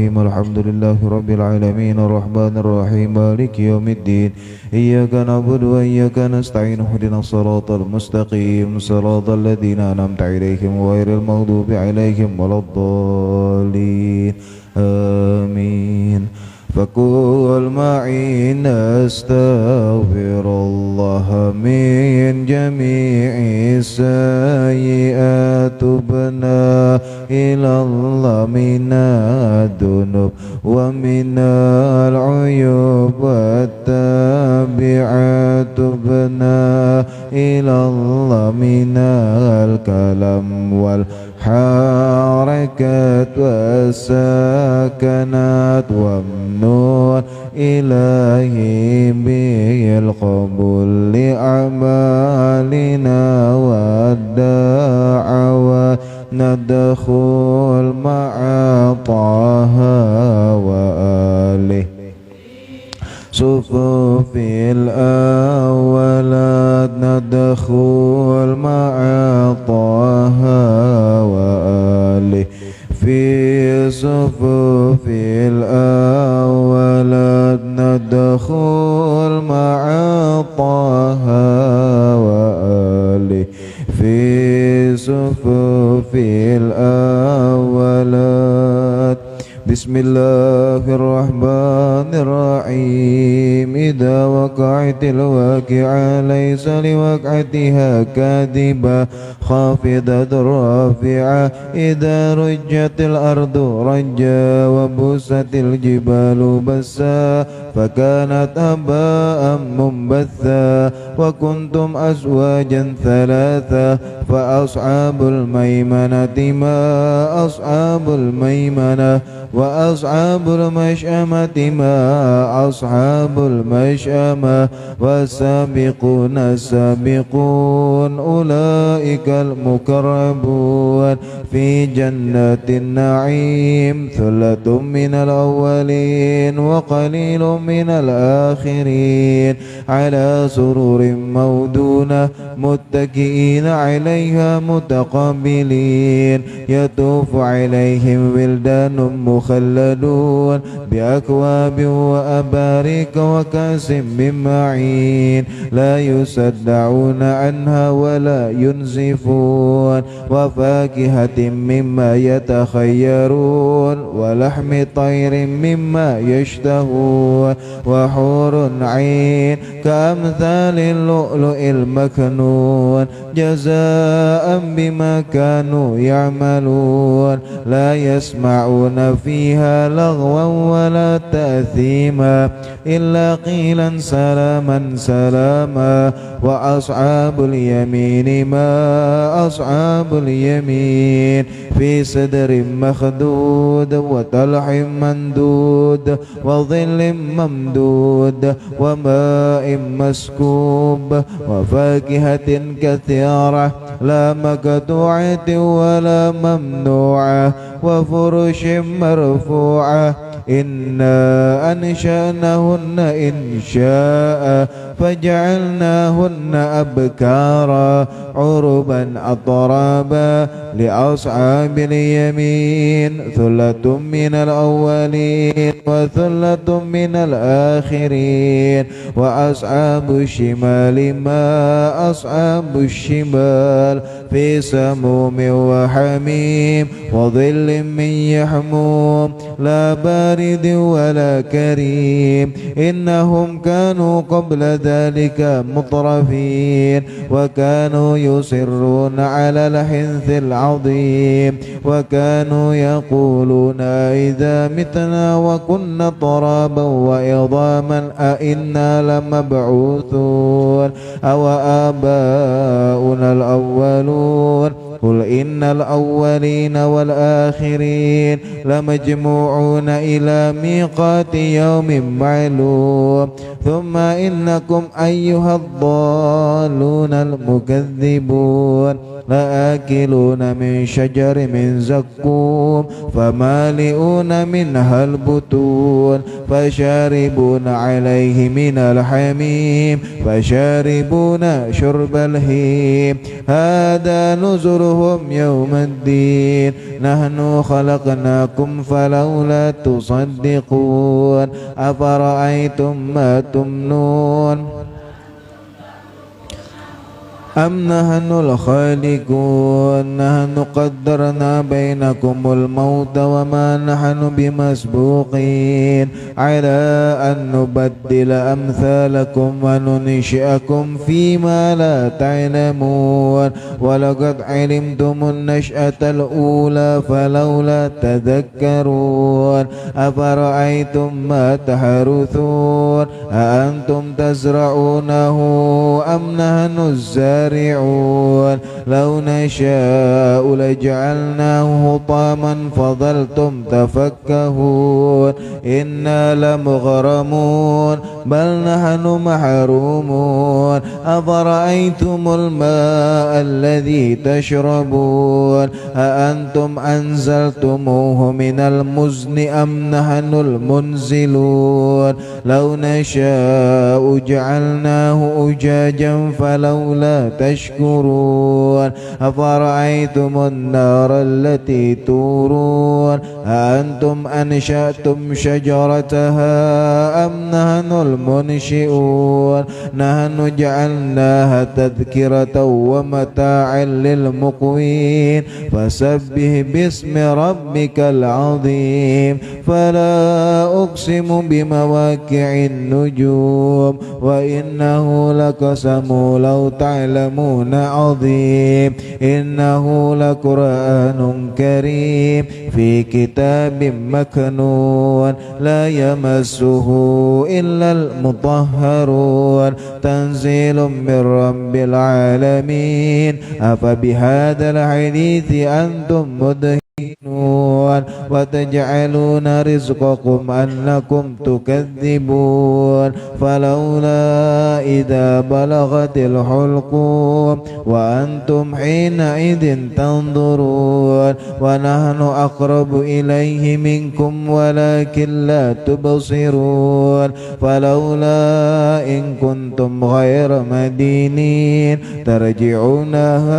الرحيم الحمد لله رب العالمين الرحمن الرحيم مالك يوم الدين إياك نعبد وإياك نستعين اهدنا الصراط المستقيم صراط الذين أنعمت عليهم غير المغضوب عليهم ولا الضالين آمين فقل معي نستغفر الله من جميع السيئات تبنا إلى الله من الذنوب ومن العيوب والتابعات تبنا إلى الله من الكلام والحركات والسكنات والنور إلهي بالقبول لأعمالنا والدعوات ندخل مع طه وآله صفوف الأولاد ندخل مع طه وآله في صفوف الأولاد ندخل مع طه وآله في صفوف الأولاد بسم الله الرحمن الرحيم إذا وقعت الواقعة ليس لوقعتها كاذبة خافضة رافعة إذا رجت الأرض رجا وبست الجبال بسا فكانت هباء منبثا وكنتم أزواجا ثلاثة فأصحاب الميمنة ما أصحاب الميمنة وأصحاب المشأمة ما أصحاب المشأمة والسابقون السابقون أولئك المقربون في جنات النعيم ثلة من الأولين وقليل من الآخرين على سرور موضونة متكئين عليها متقابلين يطوف عليهم ولدان مخلدون بأكواب وأباريك وكأس من معين لا يصدعون عنها ولا ينزفون وفاكهة مما يتخيرون ولحم طير مما يشتهون وحور عين كأمثال اللؤلؤ المكنون جزاء بما كانوا يعملون لا يسمعون فيها لغوا ولا تأثيما إلا قيلا سلاما سلاما وأصحاب اليمين ما أصحاب اليمين في سدر مخدود وطلح مندود وظل ممدود وماء مسكوب وفاكهة كثيرة لا مقطوعة ولا ممنوعة وفرش مرفوعة إنا أنشأناهن إنشاء فجعلناهن أبكارا عربا أطرابا لأصحاب اليمين ثلة من الأولين وثلة من الآخرين وأصحاب الشمال ما أصحاب الشمال في سموم وحميم وظل من يحموم لا بارد ولا كريم إنهم كانوا قبل ذلك مترفين وكانوا يصرون على الحنث العظيم وكانوا يقولون إذا متنا وكنا ترابا وعظاما أئنا لمبعوثون أو آباؤنا الأولون قل إن الأولين والآخرين لمجموعون إلى ميقات يوم معلوم ثم إنكم أيها الضالون المكذبون لآكلون من شجر من زقوم فمالئون منها البطون فشاربون عليه من الحميم فشاربون شرب الهيم هذا نزل ونحشرهم يوم الدين نحن خلقناكم فلولا تصدقون أفرأيتم ما تمنون أم نحن الخالقون نحن قدرنا بينكم الموت وما نحن بمسبوقين على أن نبدل أمثالكم وننشئكم فيما لا تعلمون ولقد علمتم النشأة الأولى فلولا تذكرون أفرأيتم ما تحرثون أأنتم تزرعونه أم نحن الزارعون لو نشاء لجعلناه حطاما فظلتم تفكهون إنا لمغرمون بل نحن محرومون أفرأيتم الماء الذي تشربون أأنتم أنزلتموه من المزن أم نحن المنزلون لو نشاء جعلناه أجاجا فلولا تشكرون أفرأيتم النار التي تورون أأنتم أنشأتم شجرتها أم نحن المنشئون نحن جعلناها تذكرة ومتاعا للمقوين فسبح باسم ربك العظيم فلا أقسم بمواقع النجوم وإنه لقسم لو تعلمون عظيم إنه لقرآن كريم في كتاب مكنون لا يمسه إلا المطهرون تنزيل من رب العالمين أفبهذا الحديث أنتم مدهنون وتجعلون رزقكم أنكم تكذبون فلولا إذا بلغت الحلقوم وأنتم حينئذ تنظرون ونحن أقرب إليه منكم ولكن لا تبصرون فلولا إن كنتم غير مدينين ترجعونها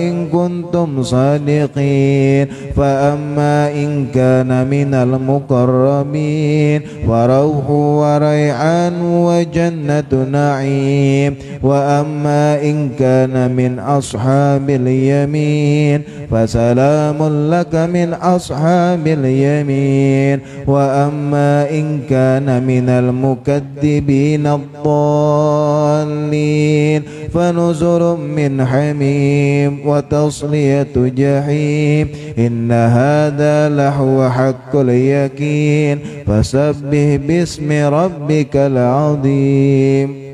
إن كنتم صادقين فأما إن كان من المقربين فروح وريحان وجنة نعيم وأما إن كان من أصحاب اليمين فسلام لك من أصحاب اليمين وأما إن كان من المكذبين الضالين فنزل من حميم وتصلية جحيم إن هذا لهو حق اليقين فسبح باسم ربك العظيم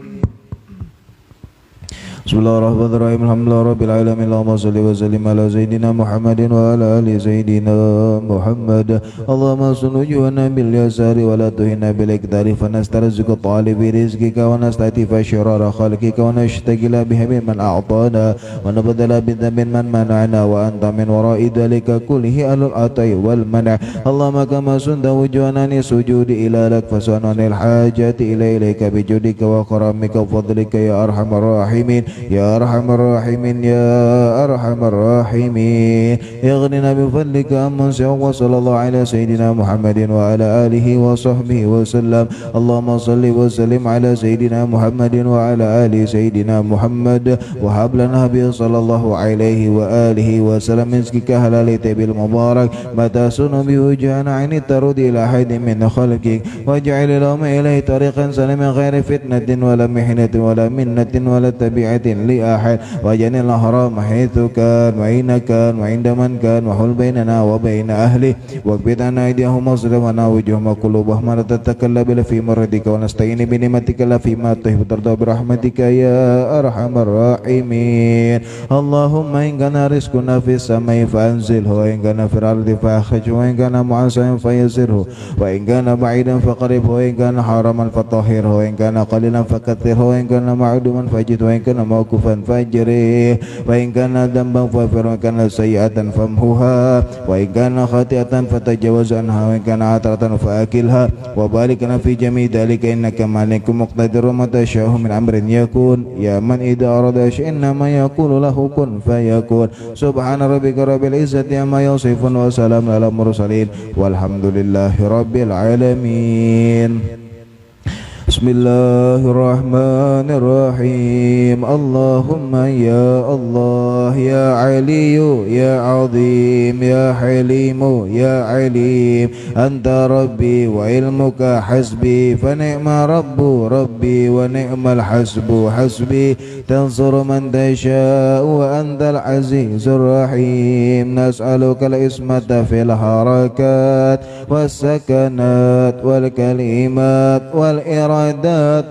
بسم الله الرحمن الرحيم الحمد لله رب العالمين اللهم صل وسلم على سيدنا محمد وعلى آل سيدنا محمد اللهم صل وجوهنا باليسار ولا تهنا بالإقدار فنسترزق طالب رزقك ونستعطف شرار خلقك ونشتغل بهم من أعطانا ونبذل بذنب من منعنا وأنت من وراء ذلك كله أهل العطاء والمنع اللهم كما سند وجوهنا للسجود إلى لك فسأل عن الحاجات إليك بجودك وكرمك وفضلك يا أرحم الراحمين يا أرحم الراحمين يا أرحم الراحمين اغننا بفضلك عمن سوى وصلى الله على سيدنا محمد وعلى آله وصحبه وسلم اللهم صل وسلم على سيدنا محمد وعلى آل سيدنا محمد وهب لنا به صلى الله عليه وآله وسلم رزقك حلال طيب المبارك متى سن بوجهنا عين الترد إلى أحد من خلقك واجعل لهم إليه طريقا سلما غير فتنة ولا محنة ولا منة ولا تبعة لأحد واجعل الحرام حيث كان وأين كان وعند من كان وحل بيننا وبين أهله واكبت عنا أيديهم واصرفنا وجوههم وقلوبهم ولا تتكلم في مردك ونستعين بنعمتك لا فيما تحب ترضى برحمتك يا أرحم الراحمين اللهم إن كان رزقنا في السماء فأنزله وإن كان في الأرض فأخرجه وإن كان معسرا فيسره وإن كان بعيدا فقربه وإن كان حراما فطهره وإن كان قليلا فكثره وإن كان معدوما فأجده وإن كان موقوفا فاجره وإن كان ذنبا فاغفر وإن كان سيئة فامحها وإن كان خاطئة فتجاوز عنها وإن كان عثرة فأكلها وبارك لنا في جميع ذلك إنك مالك مقتدر ما تشاء من أمر يكون يا من إذا أراد شيئا إنما يقول له كن فيكون سبحان ربك رب العزة عما يصفون وسلام على المرسلين والحمد لله رب العالمين. بسم الله الرحمن الرحيم اللهم يا الله يا علي يا عظيم يا حليم يا عليم أنت ربي وعلمك حسبي فنعم ربي ونعم الحسب حسبي تنصر من تشاء وأنت العزيز الرحيم نسألك العصمة في الحركات والسكنات والكلمات والإرادات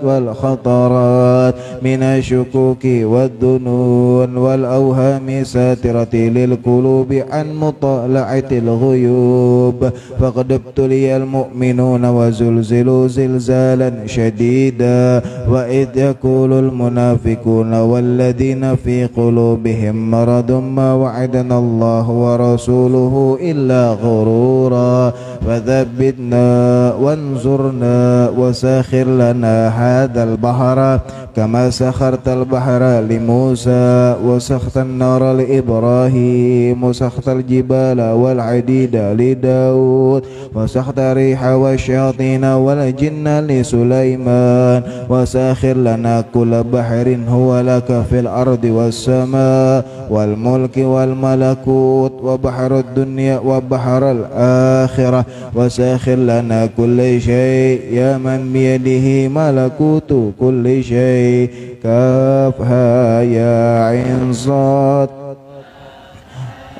والخطرات من الشكوك والظنون والأوهام ساترة للقلوب عن مطالعة الغيوب فقد ابتلي المؤمنون وزلزلوا زلزالا شديدا وإذ يقول المنافقون والذين في قلوبهم مرض ما وعدنا الله ورسوله إلا غرورا فثبتنا وانصرنا وساخر لنا هذا البحر كما سخرت البحر لموسى وسخت النار لإبراهيم وسخت الجبال والحديد لداود وسخت الريح والشياطين والجن لسليمان وساخر لنا كل بحر هو لك في الأرض والسماء والملك والملكوت وبحر الدنيا وبحر الآخرة وساخر لنا كل شيء يا من بيده ملكوت كل شيء كافها يا عين صاد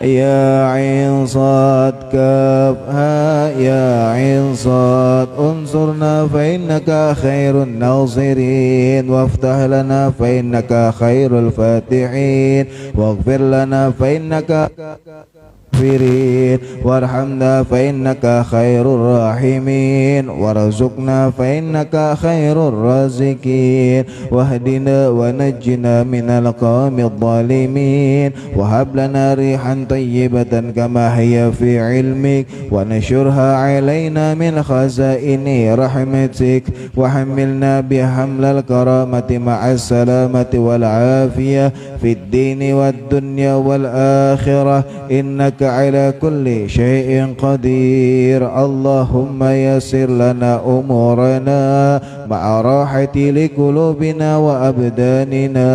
يا عين صاد كافها يا عين صاد انصرنا فإنك خير الناصرين وافتح لنا فإنك خير الفاتحين واغفر لنا فإنك وارحمنا فإنك خير الراحمين وارزقنا فإنك خير الرازقين واهدنا ونجنا من القوم الظالمين وهب لنا ريحا طيبة كما هي في علمك ونشرها علينا من خزائن رحمتك وحملنا بحمل الكرامة مع السلامة والعافية في الدين والدنيا والآخرة إنك على كل شيء قدير اللهم يسر لنا أمورنا مع راحة لقلوبنا وأبداننا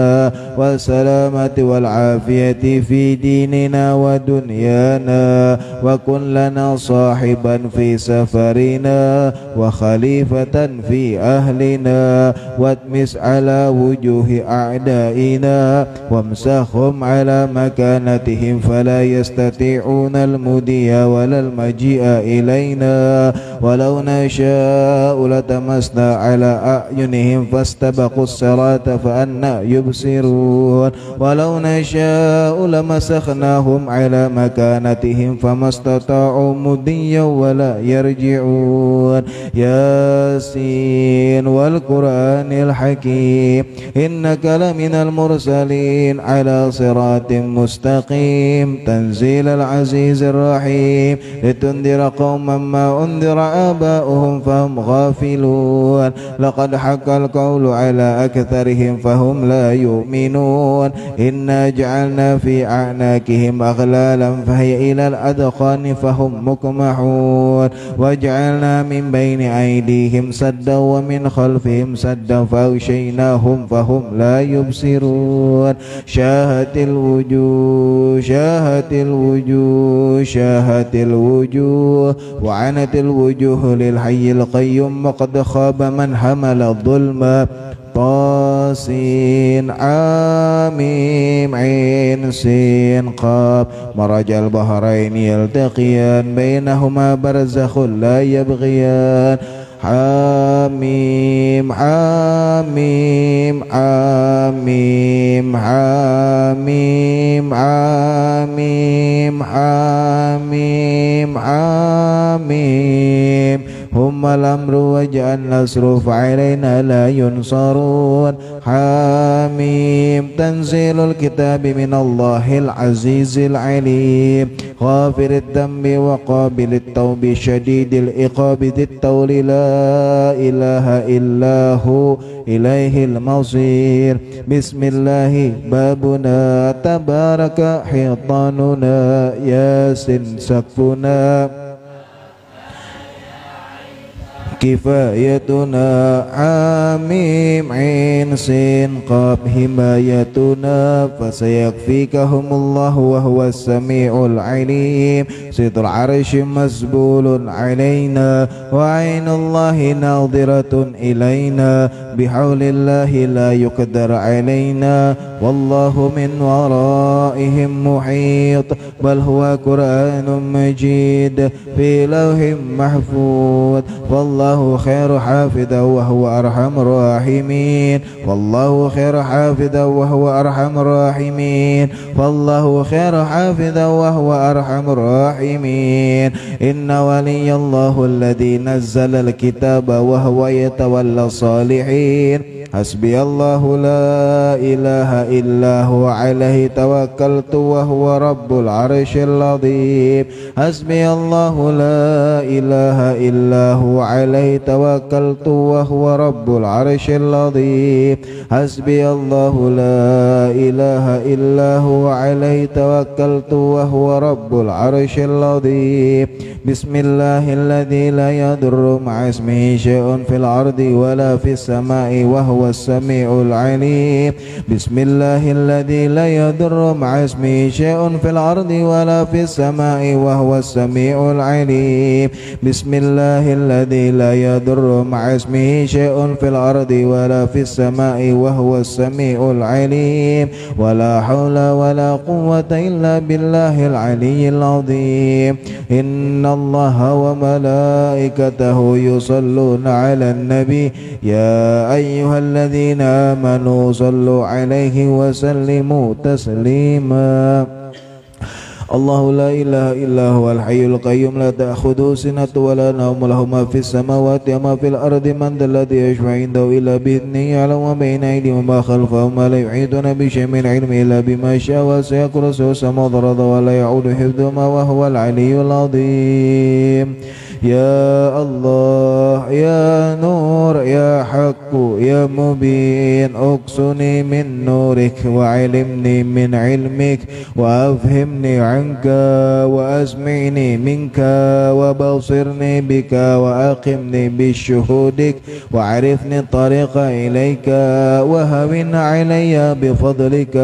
والسلامة والعافية في ديننا ودنيانا وكن لنا صاحبا في سفرنا وخليفة في أهلنا واتمس على وجوه أعدائنا وامسخهم على مكانتهم فلا يستطيعون المضي ولا المجيء إلينا ولو نشاء لتمسنا على أعينهم فاستبقوا الصراط فأنى يبصرون ولو نشاء لمسخناهم على مكانتهم فما استطاعوا مضيا ولا يرجعون ياسين والقرآن الحكيم إنك لمن المرسلين على صراط مستقيم تنزيل العزيز الرحيم لتنذر قوما ما أنذر آباؤهم فهم غافلون لقد حق القول على أكثرهم فهم لا يؤمنون إنا جعلنا في أعناقهم أغلالا فهي إلى الأذقان فهم مقمحون وجعلنا من بين أيديهم سدا ومن خلفهم سدا فأغشيناهم فهم لا يبصرون شاهت الوجوه شاهت الوجوه شاهت الوجوه وعنت الوجوه للحي القيوم وقد خاب من حمل الظلم طاسين عاميم عين سين قاب مرج البحرين يلتقيان بينهما برزخ لا يبغيان حاميم حاميم حاميم حاميم حاميم حاميم حاميم هم الأمر وجاء النصر فعلينا لا ينصرون حميم تنزيل الكتاب من الله العزيز العليم غافر الذنب وقابل التوب شديد العقاب ذي الطول لا إله إلا هو إليه المصير بسم الله بابنا تبارك حيطاننا ياسن سقفنا كفايتنا عميم عين سين قاب حمايتنا فسيكفيكهم الله وهو السميع العليم ستر العرش مسبول علينا وعين الله ناظرة إلينا بحول الله لا يقدر علينا والله من ورائهم محيط بل هو قرآن مجيد في لوح محفوظ والله خير حافظا وهو أرحم الراحمين والله خير حافظا وهو أرحم الراحمين والله خير حافظا وهو أرحم الراحمين إن ولي الله الذي نزل الكتاب وهو يتولى الصالحين حسبي الله لا إله إلا هو عليه توكلت وهو رب العرش العظيم حسبي الله لا إله إلا هو عليه توكلت وهو رب العرش العظيم حسبي الله لا إله إلا هو عليه توكلت وهو رب العرش العظيم بسم الله الذي لا يضر مع اسمه شيء في الأرض ولا في السماء وهو السميع العليم بسم الله الذي لا يضر مع اسمه شيء في الأرض ولا في السماء وهو السميع العليم بسم الله الذي لا يضر مع اسمه شيء في الأرض ولا في السماء وهو السميع العليم ولا حول ولا قوة إلا بالله العلي العظيم إن الله وملائكته يصلون على النبي يا أيها الذين آمنوا صلوا عليه وسلموا تسليما الله لا إله إلا هو الحي القيوم لا تأخذه سنة ولا نوم له ما في السماوات وما في الأرض من ذا الذي يشفع عنده إلا بإذنه يعلم ما بين أيديهم وما خلفهم ولا يحيطون بشيء من علمه إلا بما شاء وسع كرسيه السماوات والأرض ولا يعود حفظهما وهو العلي العظيم يا الله يا نور يا حق يا مبين اقصني من نورك وعلمني من علمك وأفهمني عنك وأسمعني منك وبصرني بك وأقمني بشهودك وعرفني الطريق إليك وهون علي بفضلك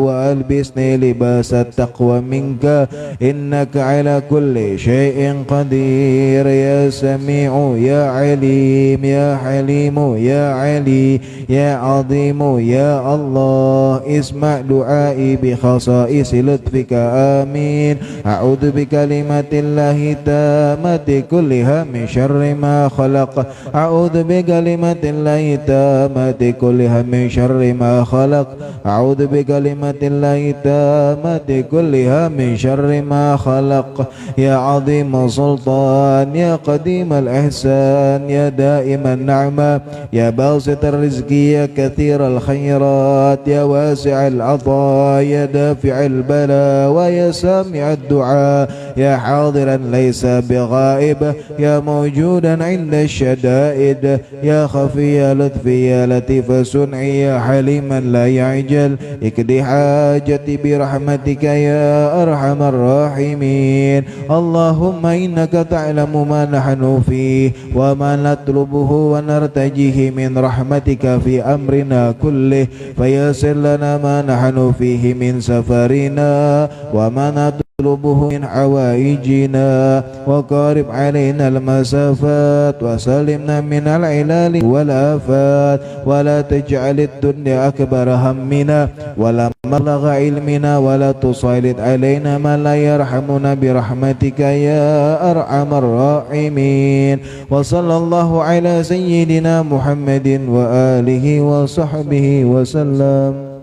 وألبسني لباس التقوى منك إنك على كل شيء قدير يا سميع يا عليم يا حليم يا علي يا عظيم يا الله اسمع دعائي بخصائص لطفك آمين أعوذ بكلمات الله تامة كلها من شر ما خلق أعوذ بكلمات الله تامة كلها من شر ما خلق أعوذ بكلمات الله تامة كلها من شر ما خلق يا عظيم سلطان يا قديم الإحسان يا دائم النعمة يا باسط الرزق يا كثير الخيرات يا واسع العطاء يا دافع البلاء ويا سامع الدعاء يا حاضرا ليس بغائب يا موجودا عند الشدائد يا خفي يا لطفي يا لطيف صنعي يا حليما لا يعجل اقضي حاجتي برحمتك يا أرحم الراحمين اللهم إنك تعلم ما نحن فيه وما نطلبه ونرتجيه من رحمتك في أمرنا كله فيسر لنا ما نحن فيه من سفرنا وما نطلبه من حوائجنا وقارب علينا المسافات وسلمنا من العلال والآفات ولا تجعل الدنيا أكبر همنا ولا مبلغ علمنا ولا تسلط علينا ما لا يرحمنا برحمتك يا أرحم الراحمين وصلى الله على سيدنا محمد وآله وصحبه وسلم.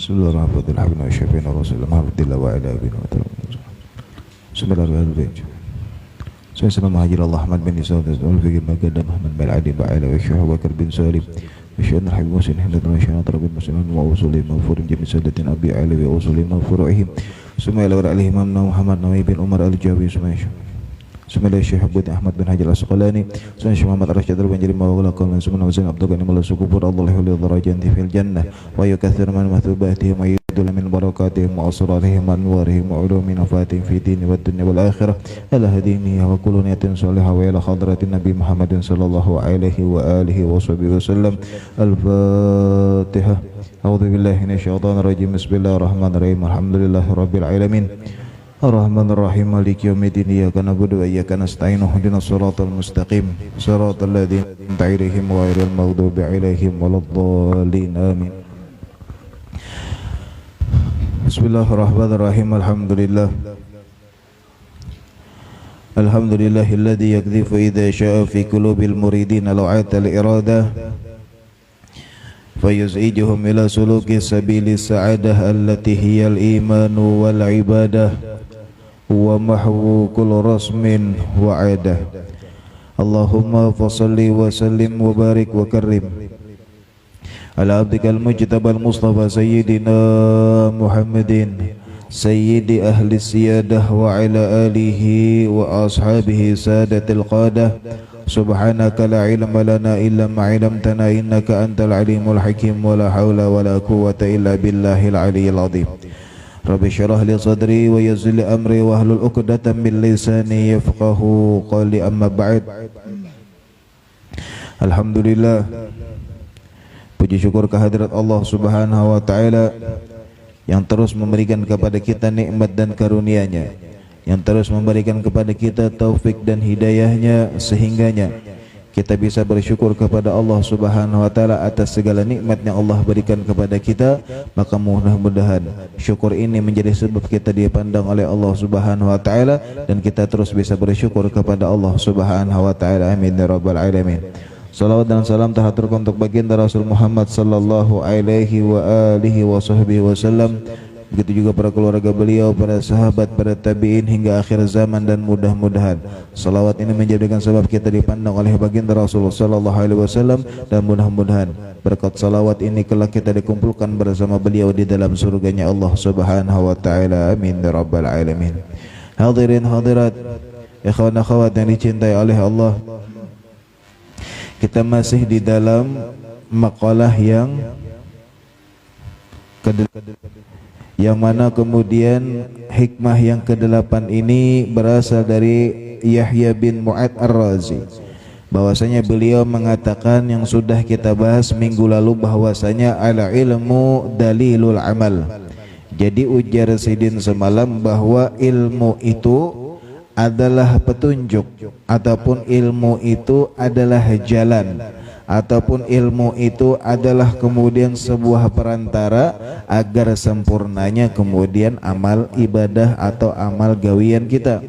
Bismillahirrahmanirrahim. Syafi'in Rasulullah Muhammadillah wa ala alihi wa sahbihi. Bismillahirrahmanirrahim. Sayyidina Muhajir Allah Ahmad bin Isa wal Fikir Magada Muhammad bin Ali wa ala wa Syekh Bakar bin Salim. Syekh Habib Musin Hamdan wa Syekh Rabbil Muslimin wa usulim maghfurin jami sadatin Abi Ali wa usulim maghfuruhim. Sumayla wa alihi Imam Muhammad Nawawi bin Umar Al-Jawi Sumayla. Sumayla Syekh Abdul Ahmad bin Hajar Al-Asqalani. Sumayla Syekh Muhammad Ar-Rasyid al-Banjari mawala qaul Sumayla Husain Abdul Ghani Mullah Sukubur Allah li darajati fil jannah wa yukaththir min mathubatihim wa yudul min barakatihim wa asrarihim wa anwarihim wa ulumin nafatihim fi dini wa dunya wal akhirah ala hadini wa kullu niyatin salihah wa ila hadratin Nabi Muhammadin sallallahu alaihi wa alihi wa sahbihi wasallam. Al-Fatihah. A'udzu billahi minasyaitonir rajim. Bismillahirrahmanirrahim. Alhamdulillahi rabbil alamin. Ar-Rahmanir-Rahim. Maliki yaumiddin. Iyyaka na'budu wa iyyaka nasta'in. Ihdinas siratal mustaqim. Siratal ladzina an'amta 'alaihim ghairil maghdubi 'alaihim waladdallin. Amin. Bismillahirrahmanirrahim. Alhamdulillahilladzi yakdhifu idza syaa fi qulubil muridin la'ata al-iradah fayuz'ijuhum ila suluki sabili sa'adah allati hiya al-imanu wal ibadah wa mahwu kulli rasmin wa 'adah. Allahumma fashalli wa sallim wa barik wa karrim ala abdikal mujtabal mustafa sayyidina Muhammadin sayyidi ahli siyadah wa ala alihi wa ashabihi sadatil qadah. Subhanaka la ilma lana illa ma 'allamtana innaka antal alimul hakim wa la hawla wa la quwwata illa billahil aliyyil azim. Rabbi syrah li sadri wa yassir li amri wa hlul 'uqdatam min lisani yafqahu qawli. Amma ba'd. Alhamdulillah, puji syukur kehadirat Allah Subhanahu wa taala yang terus memberikan kepada kita nikmat dan karunia-Nya, yang terus memberikan kepada kita taufik dan hidayahnya, sehingganya kita bisa bersyukur kepada Allah Subhanahu wa taala atas segala nikmat yang Allah berikan kepada kita. Maka mudah-mudahan syukur ini menjadi sebab kita dipandang oleh Allah Subhanahu wa taala dan kita terus bisa bersyukur kepada Allah Subhanahu wa taala. Amin ya rabbal alamin. Salawat dan salam terhaturkan untuk baginda Rasul Muhammad sallallahu alaihi wa alihi wa sahbihi wasallam. Begitu juga para keluarga beliau, para sahabat, para tabi'in hingga akhir zaman. Dan mudah-mudahan salawat ini menjadikan sebab kita dipandang oleh baginda Rasulullah sallallahu alaihi wasallam. Dan mudah-mudahan berkat salawat ini kelak kita dikumpulkan bersama beliau di dalam surganya Allah Subhanahu wa taala. Amin ya rabbal alamin. Hadirin hadirat, ikhwan akhwat yang dicintai oleh Allah, kita masih di dalam makalah yang mana kemudian hikmah yang ke-8 ini berasal dari Yahya bin Mu'ad Ar-Razi. Bahwasanya beliau mengatakan yang sudah kita bahas minggu lalu, bahwasanya al ilmu dalilul amal. Jadi ujar Sidin semalam bahwa ilmu itu adalah petunjuk, ataupun ilmu itu adalah jalan, ataupun ilmu itu adalah kemudian sebuah perantara agar sempurnanya kemudian amal ibadah atau amal gawian kita.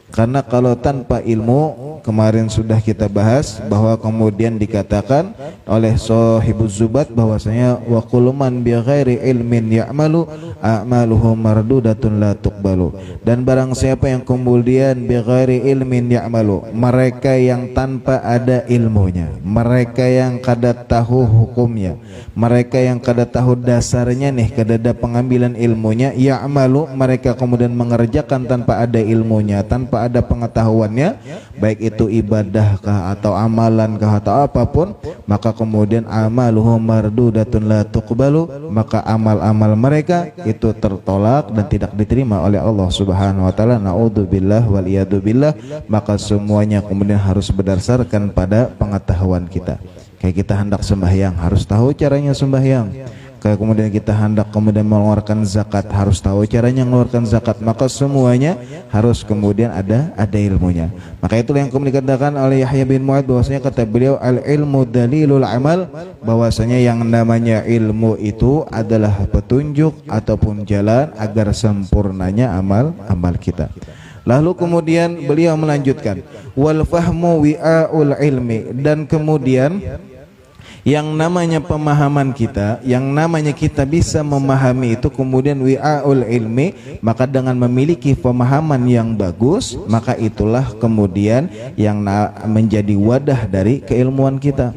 Karena kalau tanpa ilmu, kemarin sudah kita bahas bahwa kemudian dikatakan oleh Shahibuz Zubat bahwasanya wa kullu man bi ghairi ilmin ya'malu a'maluhu mardudatun la tuqbalu. Dan barang siapa yang kemudian bi ghairi ilmin ya'malu, mereka yang tanpa ada ilmunya, mereka yang kada tahu hukumnya, mereka yang kada tahu dasarnya nih, kada ada pengambilan ilmunya, ya'malu, mereka kemudian mengerjakan tanpa ada ilmunya, tanpa ada pengetahuannya, baik itu ibadahkah atau amalankah atau apapun, maka kemudian amaluhum mardudatun la tuqbalu, maka amal-amal mereka itu tertolak dan tidak diterima oleh Allah Subhanahu wa taala. Naudzubillah wal iyadzubillah. Maka semuanya kemudian harus berdasarkan pada pengetahuan kita. Kayak kita hendak sembahyang, harus tahu caranya sembahyang. Kayak kemudian kita hendak kemudian mengeluarkan zakat, harus tahu caranya mengeluarkan zakat. Maka semuanya harus kemudian ada ilmunya. Maka itulah yang kemudian dikatakan oleh Yahya bin Mu'ad bahwasanya kata beliau al ilmu dalilul amal, bahwasanya yang namanya ilmu itu adalah petunjuk ataupun jalan agar sempurnanya amal kita. Lalu kemudian beliau melanjutkan wal fahmu wi'aul ilmi, dan kemudian Yang namanya pemahaman kita, yang namanya kita bisa memahami itu kemudian wi'aul ilmi, maka dengan memiliki pemahaman yang bagus, maka itulah kemudian yang menjadi wadah dari keilmuan kita.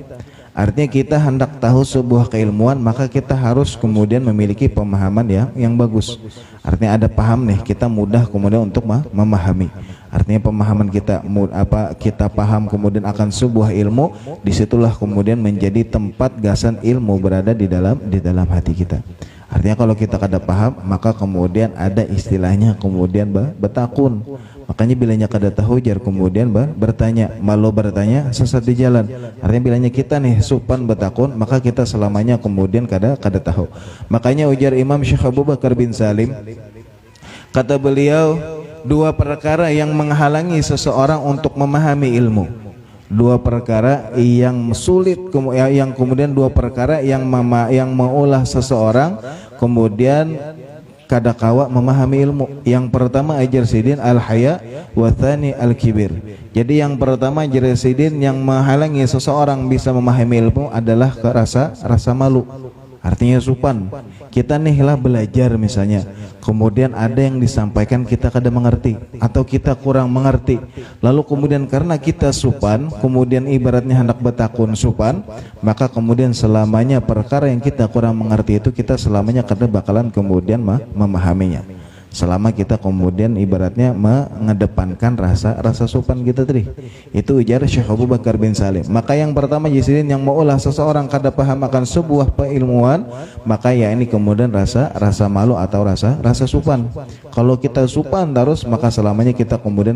Artinya kita hendak tahu sebuah keilmuan, maka kita harus kemudian memiliki pemahaman yang bagus. Artinya ada paham nih, kita mudah kemudian untuk memahami. Artinya pemahaman kita kita paham kemudian akan sebuah ilmu, disitulah kemudian menjadi tempat gasan ilmu berada di dalam hati kita. Artinya kalau kita kada paham, maka kemudian ada istilahnya kemudian betakun. Makanya bilanya kada tahu jar kemudian bertanya, malu bertanya sesat di jalan. Artinya bilanya kita nih supan betakun, maka kita selamanya kemudian kada tahu. Makanya ujar Imam Syekh Abu Bakar bin Salim, kata beliau, dua perkara yang menghalangi seseorang untuk memahami ilmu. Dua perkara yang sulit, yang kemudian dua perkara yang mengulah seseorang kemudian kada kawa memahami ilmu. Yang pertama ajar sidin al-haya wa tsani al-kibir. Jadi yang pertama ajar sidin yang menghalangi seseorang bisa memahami ilmu adalah rasa malu. Artinya supan. Kita nih lah belajar misalnya, kemudian ada yang disampaikan kita kada mengerti atau kita kurang mengerti, lalu kemudian karena kita supan, kemudian ibaratnya hendak betakun supan, maka kemudian selamanya perkara yang kita kurang mengerti itu kita selamanya kada bakalan kemudian memahaminya. Selama kita kemudian ibaratnya mengedepankan rasa supan kita tadi. Itu ujar Syekh Abu Bakar bin Salim. Maka yang pertama jisidin yang maulah seseorang kada paham akan sebuah keilmuan, maka ya ini kemudian rasa malu atau rasa supan. Kalau kita supan terus, maka selamanya kita kemudian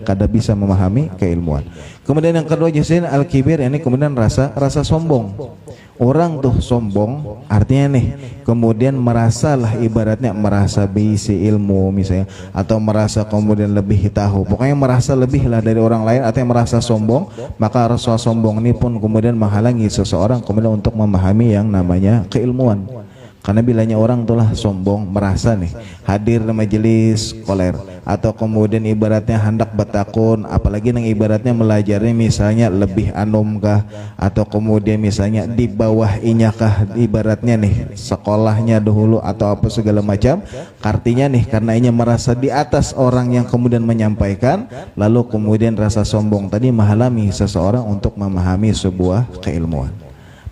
kada bisa memahami keilmuan. Kemudian yang kedua jisidin al-kibir, ini kemudian rasa sombong. Orang tuh sombong, artinya nih kemudian merasalah ibaratnya merasa bisi ilmu misalnya, atau merasa kemudian lebih tahu, pokoknya merasa lebih lah dari orang lain, artinya merasa sombong. Maka rasa sombong ini pun kemudian menghalangi seseorang kemudian untuk memahami yang namanya keilmuan. Karena bilanya orang itulah sombong, merasa nih hadir di majelis koler, atau kemudian ibaratnya hendak betakun, apalagi yang ibaratnya belajarnya misalnya lebih anum kah, atau kemudian misalnya di bawah inya kah, ibaratnya nih sekolahnya dahulu atau apa segala macam. Artinya nih karena inya merasa di atas orang yang kemudian menyampaikan, lalu kemudian rasa sombong tadi menghalangi seseorang untuk memahami sebuah keilmuan.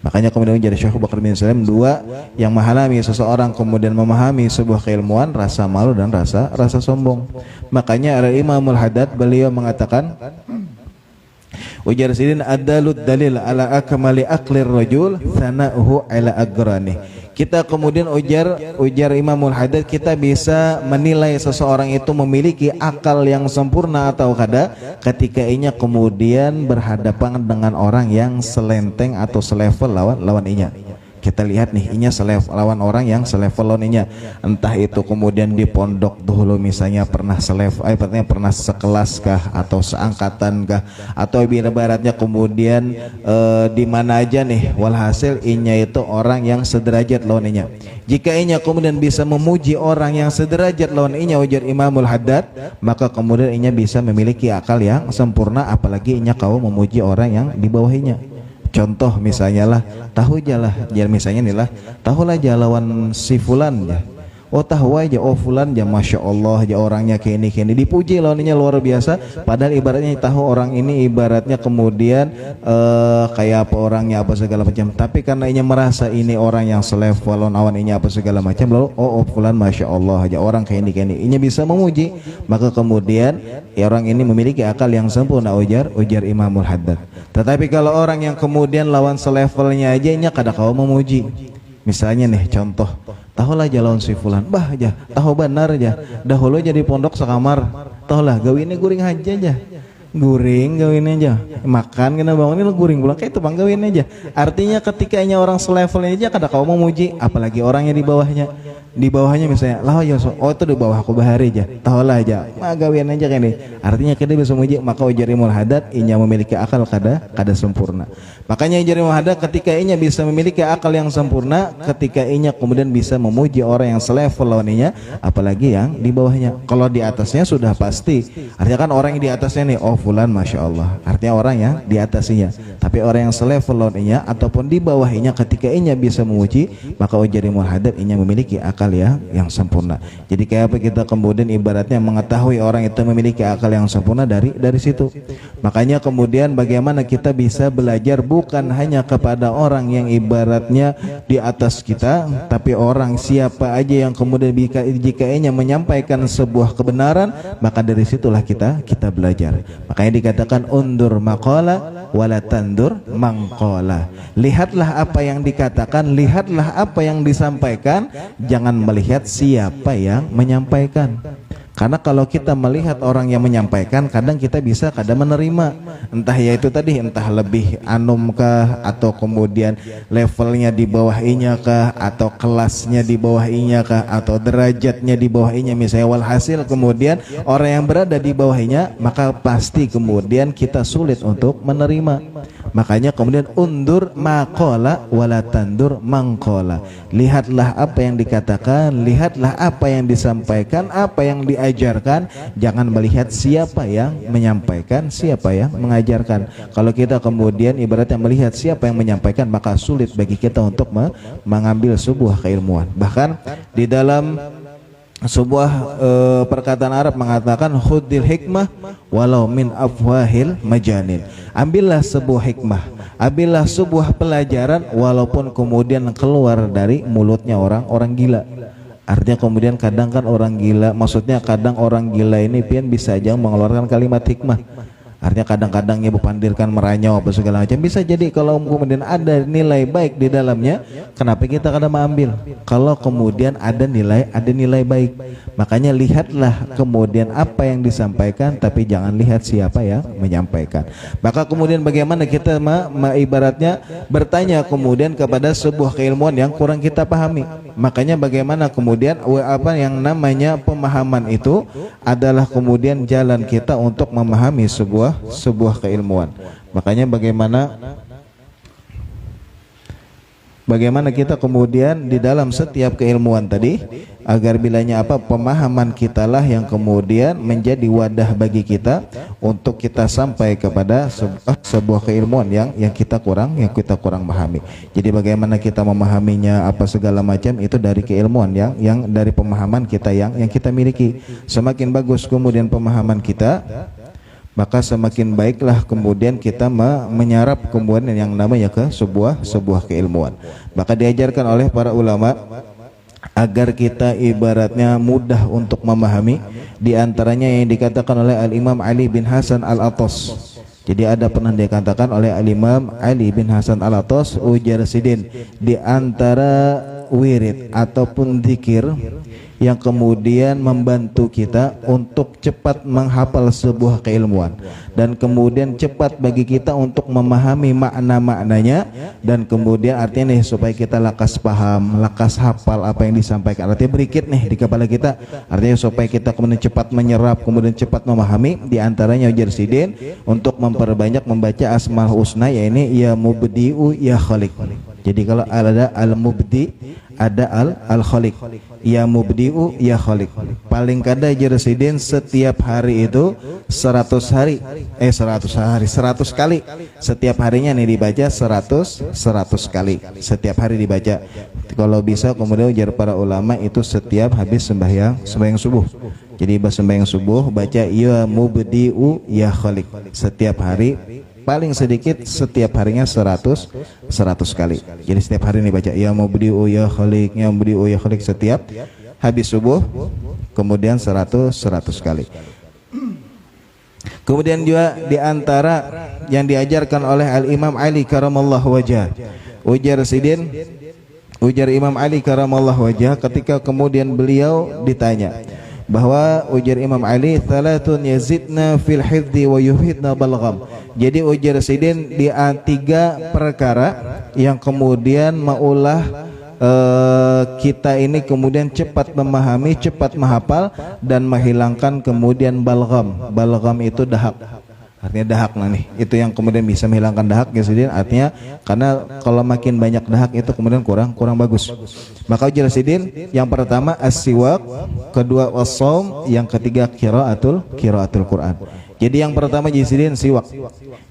Makanya kemudian jadi Syekh Abu Bakar bin Salim, dua yang menghalangi seseorang kemudian memahami sebuah keilmuan, rasa malu dan rasa sombong. Makanya Al-Imamul Haddad beliau mengatakan, ujar sidin adalud dalil ala akmali aqlir rajul thana'uhu ala agrani. Kita kemudian ujar Imamul Haddad, kita bisa menilai seseorang itu memiliki akal yang sempurna atau kada ketika inya kemudian berhadapan dengan orang yang selenteng atau selevel lawan inya. Kita lihat nih, inya lawan orang yang selevel lawan inya, entah itu kemudian di pondok dahulu misalnya pernah pernah sekelas kah atau seangkatan kah, atau ibaratnya kemudian di mana aja nih, walhasil inya itu orang yang sederajat lawan inya. Jika inya kemudian bisa memuji orang yang sederajat lawan inya, ujar Imamul Haddad, maka kemudian inya bisa memiliki akal yang sempurna, apalagi inya kau memuji orang yang di bawahnya. Contoh misalnya lah, tahu jalah, ya misalnya nih lah, tahulah lawan si fulan ya. Oh tahu aja, oh fulan ya, masya Allah ya orangnya kini dipuji lawannya luar biasa. Padahal ibaratnya tahu orang ini ibaratnya kemudian kayak apa orangnya apa segala macam. Tapi karena inya merasa ini orang yang selevel lawan ini apa segala macam, lalu oh fulan masya Allah aja orang kini inya bisa memuji. Maka kemudian ya orang ini memiliki akal yang sempurna, ujar Imamul Haddad. Tetapi kalau orang yang kemudian lawan selevelnya aja inya kada kau memuji. Misalnya nih contoh, tahulah jalan si fulan, bah aja, tahu benar aja, dahulu jadi pondok sekamar, tahulah gawinnya guring aja, guring gawin aja, makan kena bangun ini guring pulang kayak itu bang gawin aja. Artinya ketika orang selevelnya aja kada kau memuji, apalagi orangnya di bawahnya. di bawahnya misalnya lah ya oh itu di bawah aku bahari aja tahulah aja magawian aja kan nih artinya kita bisa muji maka ujar imul hadat inya memiliki akal kada sempurna. Makanya ujar imul hadat ketika inya bisa memiliki akal yang sempurna, ketika inya kemudian bisa memuji orang yang selevel lawannya, apalagi yang di bawahnya. Kalau di atasnya sudah pasti artinya kan orang yang di atasnya nih oh fulan masya Allah artinya orang yang di atasnya, tapi orang yang selevel lawannya ataupun di bawahnya ketika inya bisa memuji maka ujar imul hadat inya memiliki akal yang sempurna. Jadi kayak apa kita kemudian ibaratnya mengetahui orang itu memiliki akal yang sempurna dari situ. Makanya kemudian bagaimana kita bisa belajar bukan hanya kepada orang yang ibaratnya di atas kita, tapi orang siapa aja yang kemudian jika ia menyampaikan sebuah kebenaran maka dari situlah kita belajar. Makanya dikatakan undur maqala wala tandur mangqala. Lihatlah apa yang dikatakan, lihatlah apa yang disampaikan, jangan melihat siapa yang menyampaikan. Karena kalau kita melihat orang yang menyampaikan, kadang kita bisa kadang menerima, entah ya itu tadi, entah lebih anum kah, atau kemudian levelnya di bawah inya kah, atau kelasnya di bawah inya kah, atau derajatnya di bawah inya misalnya. Walhasil kemudian orang yang berada di bawah inya, maka pasti kemudian kita sulit untuk menerima. Makanya kemudian undur maqala wala tandur mangqala. Lihatlah apa yang dikatakan, lihatlah apa yang disampaikan, apa yang diajarkan, jangan melihat siapa yang menyampaikan, siapa yang mengajarkan. Kalau kita kemudian ibaratnya melihat siapa yang menyampaikan, maka sulit bagi kita untuk mengambil sebuah keilmuan. Bahkan di dalam sebuah perkataan Arab mengatakan khuddil hikmah walau min afwahil majanin. Ambillah sebuah hikmah, ambillah sebuah pelajaran walaupun kemudian keluar dari mulutnya orang gila. Artinya kemudian kadang kan orang gila, maksudnya kadang orang gila ini pian bisa aja mengeluarkan kalimat hikmah. Artinya kadang-kadang ibu pandirkan meranyau apa segala macam. Bisa jadi kalau kemudian ada nilai baik di dalamnya, kenapa kita kadang mengambil? Kalau kemudian ada nilai baik, makanya lihatlah kemudian apa yang disampaikan, tapi jangan lihat siapa yang menyampaikan. Maka kemudian bagaimana kita ibaratnya bertanya kemudian kepada sebuah keilmuan yang kurang kita pahami. Makanya bagaimana kemudian apa yang namanya pemahaman itu adalah kemudian jalan kita untuk memahami sebuah keilmuan. Makanya bagaimana kita kemudian di dalam setiap keilmuan tadi, agar bilanya apa pemahaman kitalah yang kemudian menjadi wadah bagi kita untuk kita sampai kepada sebuah keilmuan yang kita kurang pahami. Jadi bagaimana kita memahaminya apa segala macam itu dari keilmuan yang dari pemahaman kita yang kita miliki. Semakin bagus kemudian pemahaman kita, maka semakin baiklah kemudian kita menyerap kemudian yang namanya ke sebuah keilmuan. Maka diajarkan oleh para ulama agar kita ibaratnya mudah untuk memahami, di antaranya yang dikatakan oleh Al-Imam Ali bin Hasan Al-Attas. Jadi ada pernah dikatakan oleh Al-Imam Ali bin Hasan Al-Attas, ujar sidin, di antara wirid ataupun zikir yang kemudian membantu kita untuk cepat menghafal sebuah keilmuan, dan kemudian cepat bagi kita untuk memahami makna-maknanya, dan kemudian artinya nih supaya kita lakas paham, lakas hafal apa yang disampaikan, artinya berikit nih di kepala kita, artinya supaya kita kemudian cepat menyerap, kemudian cepat memahami. Di antaranya ujar sidin untuk memperbanyak membaca Asmaul Husna, yaitu ya Mubdi'u ya Khaliq. Jadi kalau ada al-mubdi, ada al-khaliq. Ya mubdi'u ya khaliq. Paling kada jersidin setiap hari itu 100 kali. Setiap harinya nih dibaca 100 kali. Setiap hari dibaca. Kalau bisa kemudian ujar para ulama itu setiap habis sembahyang subuh. Jadi sembahyang subuh baca ya mubdi'u ya khaliq setiap hari. Paling sedikit setiap harinya 100 kali. Jadi setiap hari ini baca ya mubdi'u ya khaliq, ya mubdi'u ya khaliq setiap habis subuh, kemudian 100 kali. Kemudian juga di antara yang diajarkan oleh Al-Imam Ali karamallahu wajah, ujar sidin, ujar Imam Ali karamallahu wajah ketika kemudian beliau ditanya bahwa ujar Imam Ali thalatun yazidna fil hifdzi wa yuhidna balgham. Jadi ujar sidin di tiga perkara yang kemudian maulah kita ini kemudian cepat memahami, cepat menghafal dan menghilangkan kemudian balgham. Balgham itu dahak. Artinya dahak nih. Itu yang kemudian bisa menghilangkan dahak ya Sidin. Artinya karena kalau makin banyak dahak itu kemudian kurang bagus. Maka ujar Sidin, yang pertama as-siwak, kedua was-shaum, yang ketiga qiraatul Quran. Jadi yang pertama Jisidin siwak.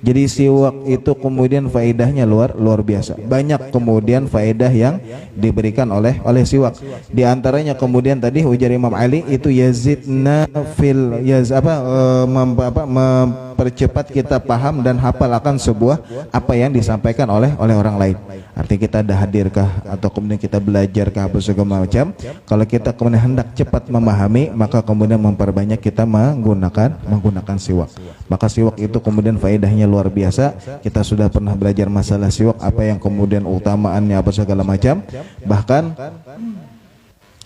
Jadi siwak itu kemudian faedahnya luar biasa. Banyak kemudian faedah yang diberikan oleh siwak. Di antaranya kemudian tadi ujar Imam Ali itu yazidna fil mempercepat kita paham dan hafal akan sebuah apa yang disampaikan oleh orang lain. Artinya kita ada hadirkah atau kemudian kita belajarkah apa segala macam. Kalau kita kemudian hendak cepat memahami, maka kemudian memperbanyak kita menggunakan siwak. Maka siwak itu kemudian faedahnya luar biasa. Kita sudah pernah belajar masalah siwak, apa yang kemudian utamaannya apa segala macam. Bahkan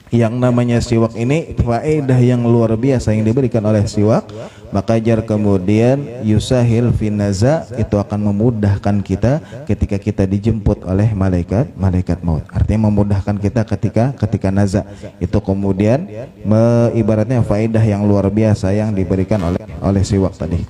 yang namanya siwak ini faedah yang luar biasa yang diberikan oleh siwak. Maka jar kemudian yusahil finaza, itu akan memudahkan kita ketika kita dijemput oleh malaikat maut. Artinya memudahkan kita ketika naza. Itu kemudian ibaratnya faedah yang luar biasa yang diberikan oleh siwak tadi.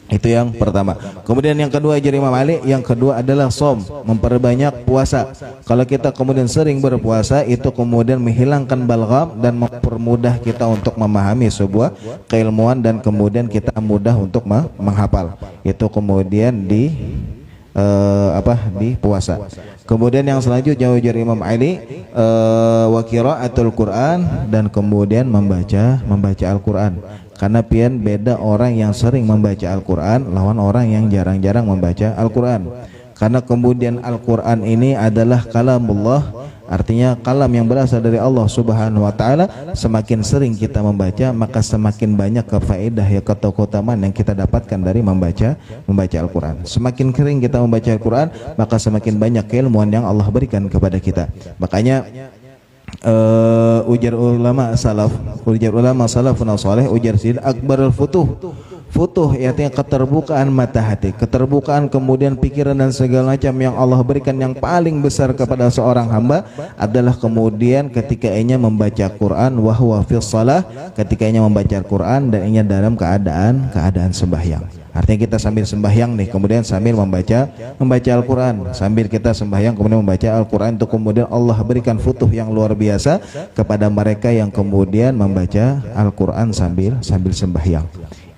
Itu yang pertama. Kemudian yang kedua jadi Imam Ali, yang kedua adalah som, memperbanyak puasa. Kalau kita kemudian sering berpuasa, itu kemudian menghilangkan balgham dan mempermudah kita untuk memahami sebuah keilmuan dan kemudian kita mudah untuk menghafal. Itu kemudian di puasa. Kemudian yang selanjutnya ujar Imam Ali wa qiraatul Quran, dan kemudian membaca Al-Quran. Karena pian beda orang yang sering membaca Al-Quran lawan orang yang jarang-jarang membaca Al-Quran. Karena kemudian Al-Quran ini adalah kalamullah, artinya kalam yang berasal dari Allah Subhanahu wa taala. Semakin sering kita membaca, maka semakin banyak kefaedah keutamaan yang kita dapatkan dari membaca Al-Quran. Semakin sering kita membaca Al-Quran, maka semakin banyak keilmuan yang Allah berikan kepada kita. Makanya ujar ulama salafun saleh, ujar sid akbarul futuh artinya keterbukaan mata hati, keterbukaan kemudian pikiran dan segala macam yang Allah berikan yang paling besar kepada seorang hamba adalah kemudian ketika ia membaca Quran wa huwa fis shalah, ketika ia membaca Quran dan ia dalam keadaan sembahyang. Artinya kita sambil sembahyang nih, kemudian sambil membaca Al-Quran. Sambil kita sembahyang kemudian membaca Al-Quran, itu kemudian Allah berikan futuh yang luar biasa kepada mereka yang kemudian membaca Al-Quran sambil sembahyang.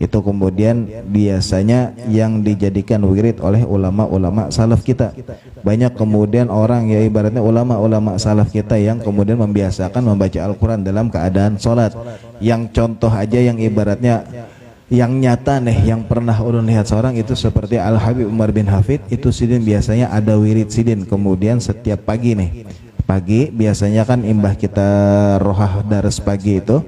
Itu kemudian biasanya yang dijadikan wirid oleh ulama-ulama salaf kita. Banyak kemudian orang ya ibaratnya ulama-ulama salaf kita yang kemudian membiasakan membaca Al-Quran dalam keadaan sholat. Yang contoh aja yang ibaratnya yang nyata nih, yang pernah ulun lihat seorang itu seperti Al-Habib Umar bin Hafid. Itu Sidin biasanya ada wirid Sidin, kemudian setiap pagi nih, pagi biasanya kan imbah kita rohah daras pagi itu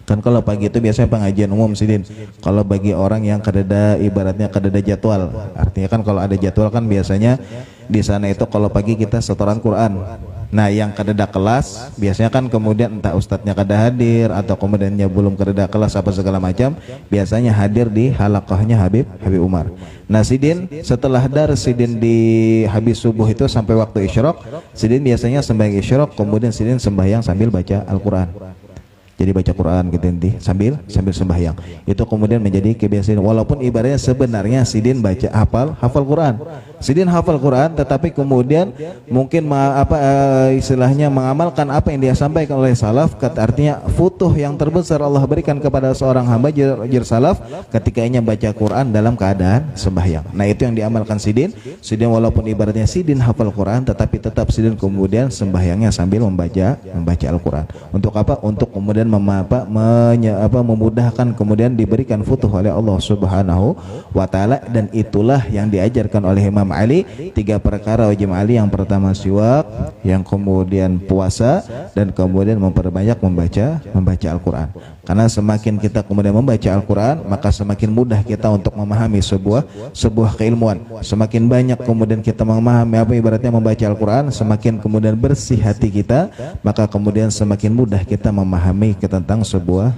kan, kalau pagi itu biasanya pengajian umum Sidin. Kalau bagi orang yang kadada ibaratnya kadada jadwal, artinya kan kalau ada jadwal kan biasanya di sana itu kalau pagi kita setoran Quran. Nah yang kadada kelas biasanya kan kemudian entah ustadznya kada hadir atau kemudiannya belum kadada kelas apa segala macam, biasanya hadir di halaqahnya Habib Umar. Nah Sidin setelah daras Sidin di habis subuh itu sampai waktu isyraq, Sidin biasanya sembahyang isyraq, kemudian Sidin sembahyang sambil baca Al-Quran. Jadi baca Quran gitu nanti sambil sembahyang. Itu kemudian menjadi kebiasaan. Walaupun ibaratnya sebenarnya Sidin hafal Quran. Sidin hafal Quran, tetapi kemudian mungkin istilahnya mengamalkan apa yang dia sampaikan oleh salaf. Artinya futuh yang terbesar Allah berikan kepada seorang hamba jir salaf ketika ia baca Quran dalam keadaan sembahyang. Nah itu yang diamalkan Sidin. Sidin walaupun ibaratnya Sidin hafal Quran, tetapi tetap Sidin kemudian sembahyangnya sambil membaca Al-Quran. Untuk apa? Untuk kemudian memudahkan kemudian diberikan futuh oleh Allah Subhanahu wa taala. Dan itulah yang diajarkan oleh Imam Ali, 3 perkara wajib Ali. Yang pertama siwak, yang kemudian puasa, dan kemudian memperbanyak membaca Al-Quran. Karena semakin kita kemudian membaca Al-Quran, maka semakin mudah kita untuk memahami sebuah keilmuan. Semakin banyak kemudian kita memahami apa ibaratnya membaca Al-Quran, semakin kemudian bersih hati kita, maka kemudian semakin mudah kita memahami tentang sebuah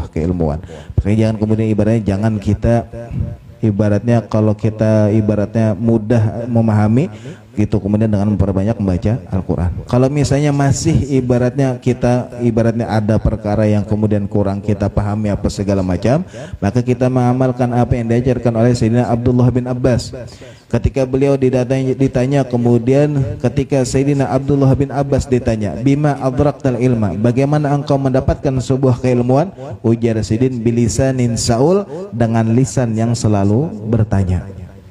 keilmuan. Makanya jangan kemudian ibaratnya jangan kita ibaratnya kalau kita ibaratnya mudah memahami, itu kemudian dengan memperbanyak membaca Al-Quran. Kalau misalnya masih ibaratnya ada perkara yang kemudian kurang kita pahami apa segala macam, maka kita mengamalkan apa yang diajarkan oleh Sayyidina Abdullah bin Abbas. Ketika beliau ditanya kemudian ketika Sayyidina Abdullah bin Abbas ditanya, bima adraktal ilma, bagaimana engkau mendapatkan sebuah keilmuan? Ujar Sayyidin bilisanin saul, dengan lisan yang selalu bertanya.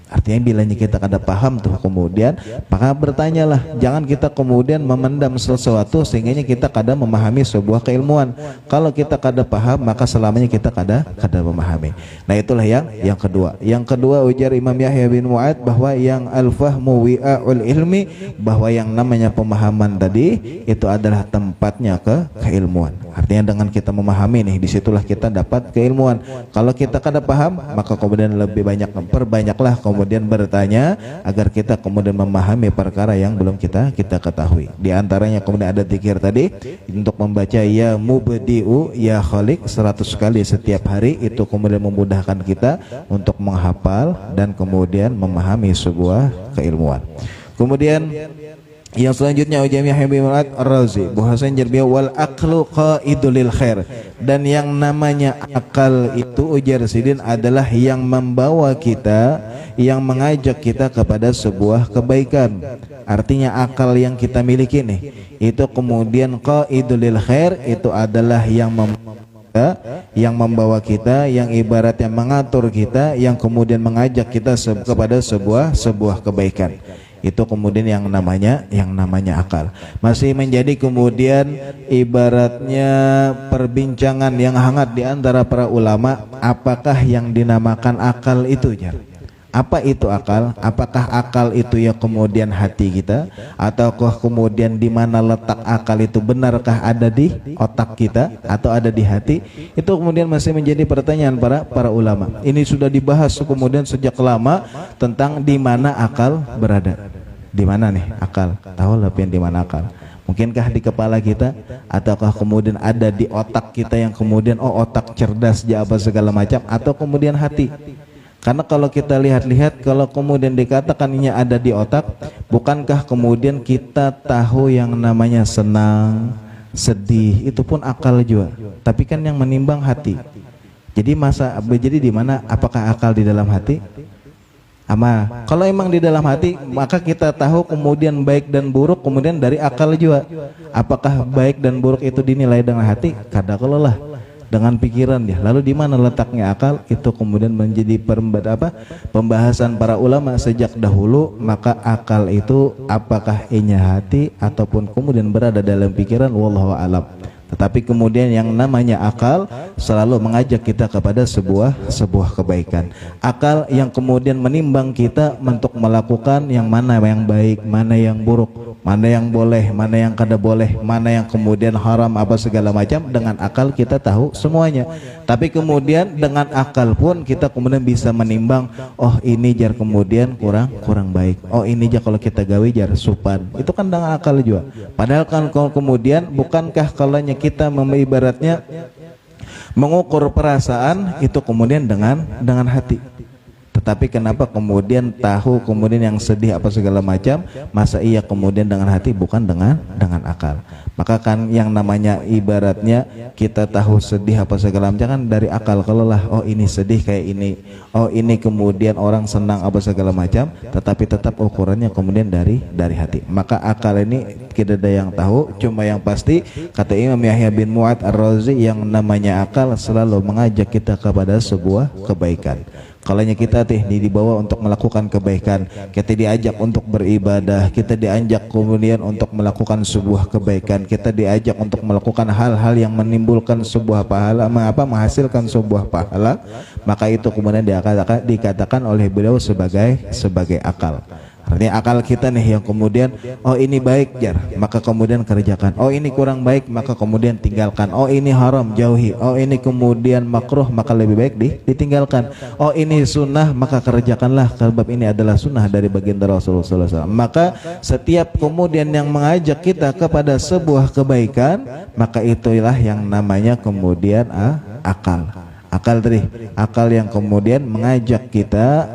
Artinya bilanya kita kada paham tuh kemudian maka bertanyalah, jangan kita kemudian memendam sesuatu sehingga kita kada memahami sebuah keilmuan. Kalau kita kada paham maka selamanya kita kada memahami. Nah itulah yang kedua. Yang kedua ujar Imam Yahya bin Mu'ad bahwa yang al-fahmu wi'a'ul ilmi, bahwa yang namanya pemahaman tadi itu adalah tempatnya keilmuan. Artinya dengan kita memahami nih, disitulah kita dapat keilmuan. Kalau kita kada paham maka kemudian lebih banyak perbanyaklah kemudian bertanya agar kita kemudian memahami perkara yang belum kita ketahui. Di antaranya kemudian ada zikir tadi untuk membaca ya mubdi'u ya khaliq 100 kali setiap hari, itu kemudian memudahkan kita untuk menghafal dan kemudian memahami sebuah keilmuan. Kemudian yang selanjutnya ujar Yahya bin Mu'ad Ar-Razi bahwasanya beliau wal aqlu qaidul lil khair, dan yang namanya akal itu ujar Sidin adalah yang membawa kita, yang mengajak kita kepada sebuah kebaikan. Artinya akal yang kita miliki nih itu kemudian qaidul lil khair, itu adalah yang membawa kita, yang ibaratnya mengatur kita, yang kemudian mengajak kita kepada sebuah kebaikan. Itu kemudian yang namanya akal. Masih menjadi kemudian ibaratnya perbincangan yang hangat di antara para ulama, apakah yang dinamakan akal itu ya? Apa itu akal? Apakah akal itu ya kemudian hati kita, ataukah kemudian di mana letak akal itu, benarkah ada di otak kita atau ada di hati? Itu kemudian masih menjadi pertanyaan para ulama. Ini sudah dibahas kemudian sejak lama tentang di mana akal berada. Di mana nih akal? Tahu lah di mana akal? Mungkinkah di kepala kita, ataukah kemudian ada di otak kita yang kemudian otak cerdas apa segala macam, atau kemudian hati? Karena kalau kita lihat-lihat, kalau kemudian dikatakan ini ada di otak, bukankah kemudian kita tahu yang namanya senang, sedih, itu pun akal juga. Tapi kan yang menimbang hati. Jadi di mana? Apakah akal di dalam hati? Kalau emang di dalam hati, maka kita tahu kemudian baik dan buruk kemudian dari akal juga. Apakah baik dan buruk itu dinilai dengan hati? Kadang-kadang lah dengan pikiran ya. Lalu di mana letaknya akal? Itu kemudian menjadi pembahasan para ulama sejak dahulu. Maka akal itu apakah inya hati ataupun kemudian berada dalam pikiran, wallahu a'lam. Tetapi kemudian yang namanya akal selalu mengajak kita kepada sebuah kebaikan. Akal yang kemudian menimbang kita untuk melakukan yang mana yang baik, mana yang buruk, mana yang boleh, mana yang kada boleh, mana yang kemudian haram apa segala macam. Dengan akal kita tahu semuanya. Tapi kemudian dengan akal pun kita kemudian bisa menimbang, oh ini jar kemudian kurang baik, oh ini jar kalau kita gawe jar supan. Itu kan dengan akal juga. Padahal kan kemudian bukankah kalanya kita ibaratnya mengukur perasaan itu kemudian dengan hati. Tetapi kenapa kemudian tahu kemudian yang sedih apa segala macam, masa iya kemudian dengan hati bukan dengan akal? Maka kan yang namanya ibaratnya kita tahu sedih apa segala macam kan dari akal. Kalau lah oh ini sedih kayak ini, oh ini kemudian orang senang apa segala macam, tetapi tetap ukurannya kemudian dari hati. Maka akal ini tidak ada yang tahu, cuma yang pasti kata Imam Yahya bin Mu'ad Ar-Razi, yang namanya akal selalu mengajak kita kepada sebuah kebaikan. Kalanya kita dibawa untuk melakukan kebaikan, kita diajak untuk beribadah, kita diajak kemudian untuk melakukan sebuah kebaikan, kita diajak untuk melakukan hal-hal yang menimbulkan sebuah pahala, menghasilkan sebuah pahala, maka itu kemudian dikatakan oleh beliau sebagai akal. Artinya akal kita nih yang kemudian oh ini baik jar, maka kemudian kerjakan. Oh ini kurang baik, maka kemudian tinggalkan. Oh ini haram, jauhi. Oh ini kemudian makruh, maka lebih baik ditinggalkan. Oh ini sunnah, maka kerjakanlah, sebab ini adalah sunnah dari baginda Rasulullah SAW. Maka setiap kemudian yang mengajak kita kepada sebuah kebaikan, maka itulah yang namanya kemudian akal. Akal tadi, akal yang kemudian mengajak kita,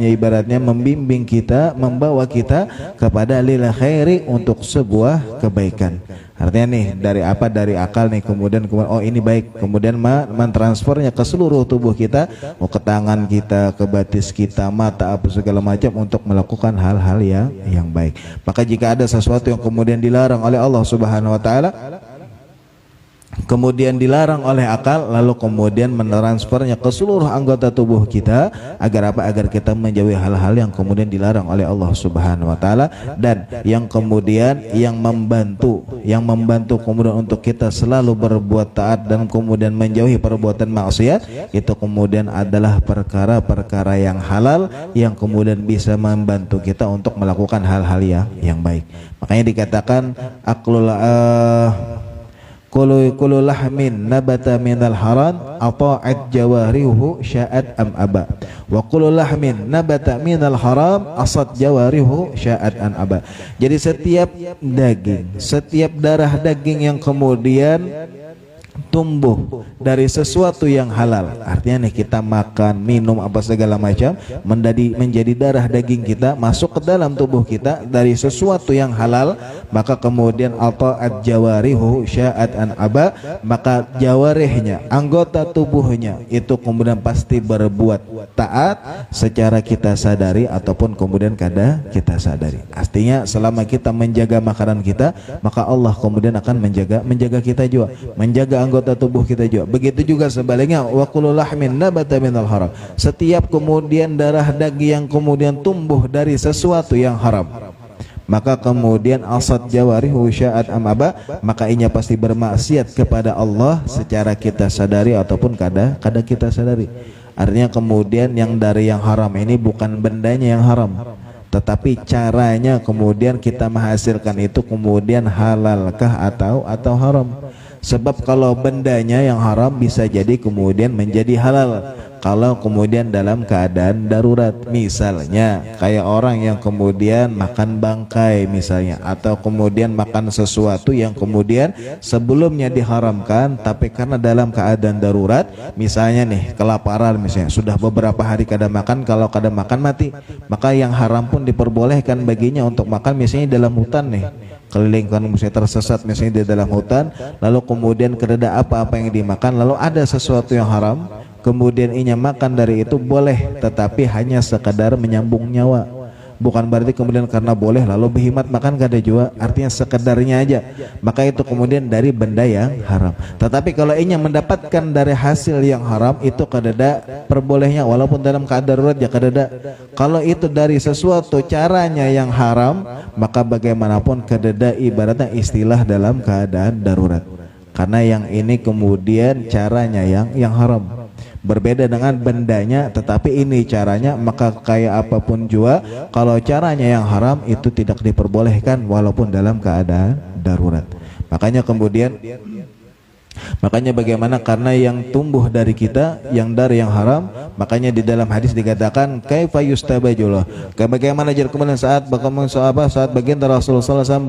ibaratnya membimbing kita, membawa kita kepada lil khairi, untuk sebuah kebaikan. Artinya nih dari akal nih kemudian oh ini baik, kemudian mentransfernya ke seluruh tubuh kita, ke tangan kita, ke batis kita, mata, apa segala macam, untuk melakukan hal-hal yang baik. Maka jika ada sesuatu yang kemudian dilarang oleh Allah Subhanahu wa taala, kemudian dilarang oleh akal, lalu kemudian mentransfernya ke seluruh anggota tubuh kita, agar apa? Agar kita menjauhi hal-hal yang kemudian dilarang oleh Allah Subhanahu wa taala, dan yang kemudian yang membantu kemudian untuk kita selalu berbuat taat dan kemudian menjauhi perbuatan maksiat, itu kemudian adalah perkara-perkara yang halal, yang kemudian bisa membantu kita untuk melakukan hal-hal yang baik. Makanya dikatakan Kullu lahmin nabata minal haram ata'at jawarihu sya'at am aba, wa kullu lahmin nabata minal haram asad jawarihu sya'at an aba. Jadi setiap darah daging yang kemudian tumbuh dari sesuatu yang halal, artinya nih kita makan, minum, apa segala macam, menjadi darah daging kita, masuk ke dalam tubuh kita dari sesuatu yang halal, maka kemudian ata'at jawarihu sya'at an aba, maka jawarihnya, anggota tubuhnya itu kemudian pasti berbuat taat secara kita sadari ataupun kemudian kada kita sadari. Artinya selama kita menjaga makanan kita, maka Allah kemudian akan menjaga kita juga, menjaga anggota tubuh kita juga. Begitu juga sebaliknya, wa kullu lahmin nabata minal haram, setiap kemudian darah daging yang kemudian tumbuh dari sesuatu yang haram, maka kemudian asad jawarihu sya'at amaba, maka inya pasti bermaksiat kepada Allah secara kita sadari ataupun kada kita sadari. Artinya kemudian yang dari yang haram ini bukan bendanya yang haram, tetapi caranya kemudian kita menghasilkan itu kemudian halalkah atau haram. Sebab kalau bendanya yang haram bisa jadi kemudian menjadi halal kalau kemudian dalam keadaan darurat. Misalnya kayak orang yang kemudian makan bangkai misalnya, atau kemudian makan sesuatu yang kemudian sebelumnya diharamkan, tapi karena dalam keadaan darurat, misalnya nih kelaparan misalnya, sudah beberapa hari kada makan, kalau kada makan mati, maka yang haram pun diperbolehkan baginya untuk makan, misalnya dalam hutan nih, keliling kan misalnya tersesat misalnya di dalam hutan, lalu kemudian kedada apa-apa yang dimakan, lalu ada sesuatu yang haram, kemudian inya makan dari itu boleh, tetapi hanya sekadar menyambung nyawa. Bukan berarti kemudian karena boleh lalu behemat makan kada juga, artinya sekedarnya aja, maka itu kemudian dari benda yang haram. Tetapi kalau inya mendapatkan dari hasil yang haram, itu kadada perbolehnya walaupun dalam keadaan darurat ya kadada. Kalau itu dari sesuatu caranya yang haram, maka bagaimanapun kadada ibaratnya istilah dalam keadaan darurat, karena yang ini kemudian caranya yang haram, berbeda dengan bendanya, tetapi ini caranya, maka kayak apapun juga kalau caranya yang haram itu tidak diperbolehkan walaupun dalam keadaan darurat. Makanya bagaimana, karena yang tumbuh dari kita yang dari yang haram, makanya di dalam hadis dikatakan kaifa yustabajullah, bagaimana kemudian saat baginda Rasulullah SAW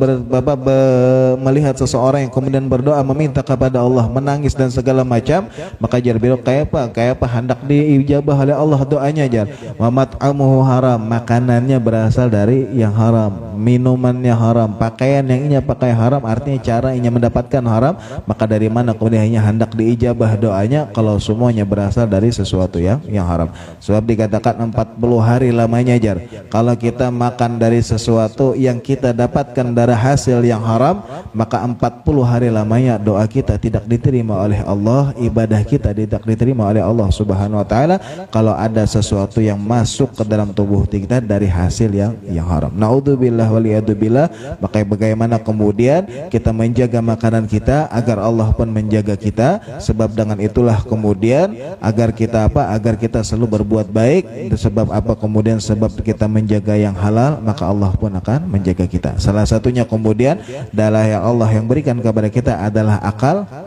melihat seseorang yang kemudian berdoa meminta kepada Allah, menangis dan segala macam, maka beliau kaifa hendak diijabah oleh Allah doanya jar, wa mat'amuhu haram, makanannya berasal dari yang haram, minumannya haram, pakaian yang inya pakai haram, artinya cara inya mendapatkan haram, maka dari mana kemudian hanya hendak diijabah doanya kalau semuanya berasal dari sesuatu yang haram. Sebab dikatakan 40 hari lamanya jar, kalau kita makan dari sesuatu yang kita dapatkan dari hasil yang haram, maka 40 hari lamanya doa kita tidak diterima oleh Allah, ibadah kita tidak diterima oleh Allah Subhanahu wa taala kalau ada sesuatu yang masuk ke dalam tubuh kita dari hasil yang haram. Naudzubillah waliyadzubillah. Maka bagaimana kemudian kita menjaga makanan kita agar Allah pun menjaga kita, sebab dengan itulah kemudian agar kita selalu berbuat baik, sebab kemudian sebab kita menjaga yang halal, maka Allah pun akan menjaga kita. Salah satunya kemudian adalah yang Allah yang berikan kepada kita adalah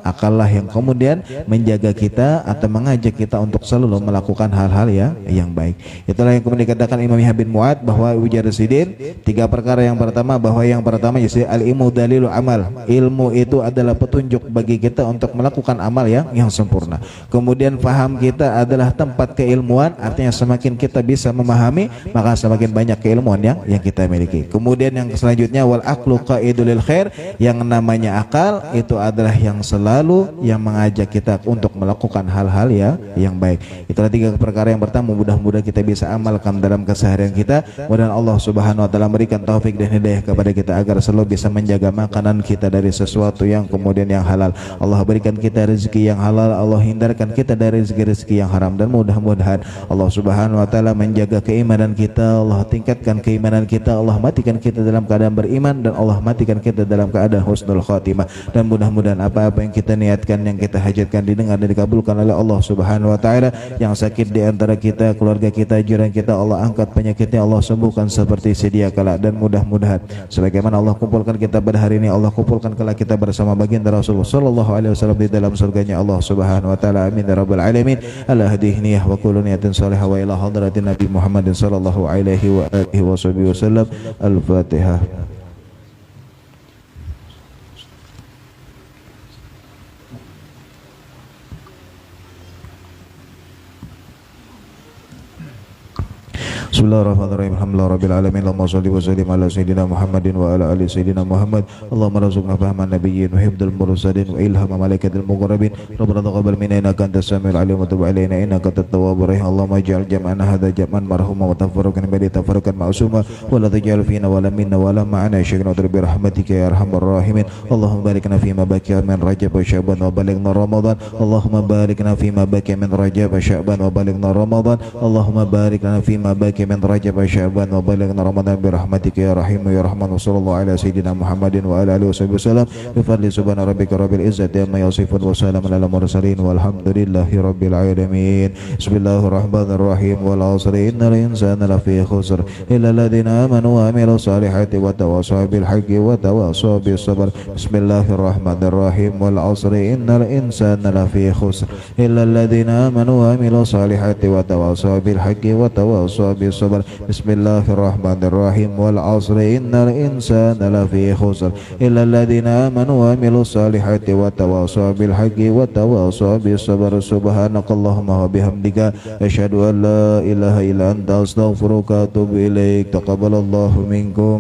akallah yang kemudian menjaga kita atau mengajak kita untuk selalu melakukan hal-hal yang baik. Itulah yang kemudian dikatakan Imam Yahya bin Mu'ad bahwa ujar sidin 3 perkara. Yang pertama, bahwa yang pertama al-ilmu dalilul amal, ilmu itu adalah petunjuk bagi kita untuk melakukan amal yang sempurna. Kemudian faham kita adalah tempat keilmuan, artinya semakin kita bisa memahami maka semakin banyak keilmuan yang kita miliki. Kemudian yang selanjutnya wal aqlu qaidul khair, yang namanya akal itu adalah yang selalu yang mengajak kita untuk melakukan hal-hal yang baik. Itulah tiga perkara yang pertama, mudah-mudahan kita bisa amalkan dalam keseharian kita. Mudah Allah Subhanahu wa taala memberikan taufik dan hidayah kepada kita agar selalu bisa menjaga makanan kita dari sesuatu yang kemudian yang halal. Allah berikan kita rezeki yang halal, Allah hindarkan kita dari rezeki-rezeki yang haram, dan mudah-mudahan Allah Subhanahu wa taala menjaga keimanan kita, Allah tingkatkan keimanan kita, Allah matikan kita dalam keadaan beriman, dan Allah matikan kita dalam keadaan husnul khatimah. Dan mudah-mudahan apa-apa yang kita niatkan, yang kita hajatkan didengar dan dikabulkan oleh Allah Subhanahu wa taala. Yang sakit di antara kita, keluarga kita, jiran kita, Allah angkat penyakitnya, Allah sembuhkan seperti sedia kala. Dan mudah-mudahan sebagaimana Allah kumpulkan kita pada hari ini, Allah kumpulkan kelak kita bersama baginda Rasulullah sallallahu alaihi wasallam di dalam surganya Allah Subhanahu wa taala. Amin ya rabbal alamin. Ala hadihi wa kullu niyatin salihah wa ila hadratin Nabi Muhammadin sallallahu alaihi wa alihi wasallam. Al-Fatihah. Bismillahirrahmanirrahim. Alhamdulillahirabbil alamin. Allahumma shalli wa sallim ala sayyidina Muhammadin wa ala ali sayyidina Muhammad. Allahumma razuqna fahman nabiyyin wa hifdzal mursalin wa ilhama malaikatil muqarrabin. Rabbana taqabbal minna innaka antas samiul alim wa tub alaina innaka antat tawwabur rahim. Allahumma ij'al jam'ana hadza jam'an marhuma wa tafarraqan ba'da tafarraqan ma'suma wa la taj'al fina wa la minna wa la ma'ana syai'an bi rahmatika ya arhamar rahimin. Allahumma barikna fima baqiya min Rajab wa Sya'ban wa balighna Ramadan. Allahumma barikna fima baqiya min Rajab wa Sya'ban wa balighna Ramadan. Allahumma barikna fima baqiya من رجب شعبان وبلغنا رمضان برحمتك يا رحيم يا رحمن. وصلى الله على سيدنا محمد وعلى اله وصحبه وسلم بفضل سبحان ربك رب العزة عما يصفون وسلام على المرسلين والحمد لله رب العالمين. بسم الله الرحمن الرحيم والعصر إن الإنسان لفي خسر إلا الذين آمنوا وعملوا الصالحات وتواصوا بالحق وتواصوا بالصبر. بسم الله الرحمن الرحيم والعصر إن الإنسان لفي خسر إلا الذين آمنوا وعملوا الصالحات وتواصوا بالحق وتواصوا بالصبر. بسم الله الرحمن الرحيم والعصر إن الإنسان لفي خسر إلا الذين آمنوا وعملوا الصالحات وتواصوا بالحق وتواصوا بالصبر. سبحانك اللهم وبحمدك أشهد أن لا إله إلا أنت أستغفرك وأتوب إليك. تقبل الله منكم.